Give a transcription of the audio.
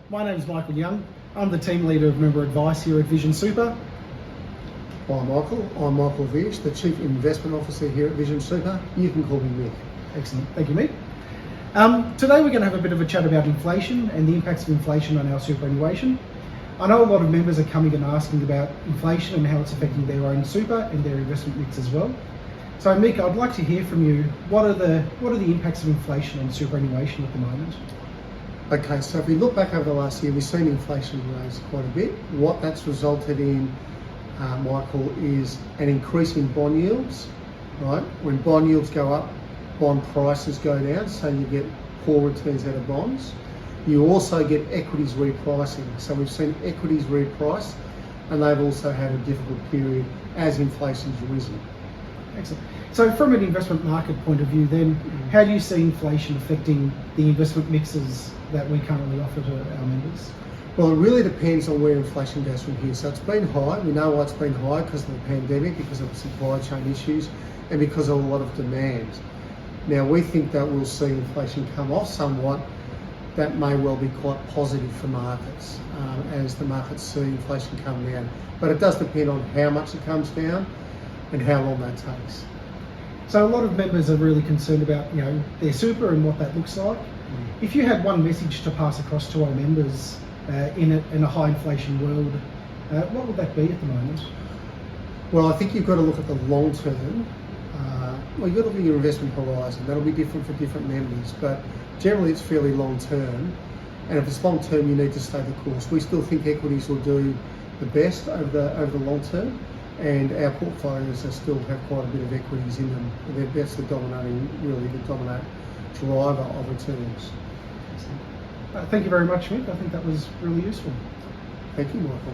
My name is Michael Young. I'm the team leader of member advice here at Vision Super. I'm Michael Vish, the Chief Investment Officer here at Vision Super. You can call me Mick. Excellent, thank you, Mick. Today we're going to have a bit of a chat about inflation and the impacts of inflation on our superannuation. I know a lot of members are coming and asking about inflation and how it's affecting their own super and their investment mix as well. So Mick, I'd like to hear from you, what are the impacts of inflation on superannuation at the moment? Okay, so if we look back over the last year, we've seen inflation rise quite a bit. What that's resulted in, Michael, is an increase in bond yields, right? When bond yields go up, bond prices go down, so you get poor returns out of bonds. You also get equities repricing. So we've seen equities reprice, and they've also had a difficult period as inflation's risen. Excellent. So from an investment market point of view then, how do you see inflation affecting the investment mixes that we currently offer to our members? Well, it really depends on where inflation goes from here. So it's been high. We know why it's been high because of the pandemic, because of supply chain issues, and because of a lot of demand. Now, we think that we'll see inflation come off somewhat. That may well be quite positive for markets as the markets see inflation come down. But it does depend on how much it comes down and how long that takes. So a lot of members are really concerned about, their super and what that looks like. If you had one message to pass across to our members in a high inflation world, what would that be at the moment? Well, I think you've got to look at the long term. You've got to look at your investment horizon. That'll be different for different members, but generally it's fairly long term. And if it's long term, you need to stay the course. We still think equities will do the best over the long term, and our portfolios still have quite a bit of equities in them. That's the dominant driver of returns. Thank you very much, Mick. I think that was really useful. Thank you, Michael.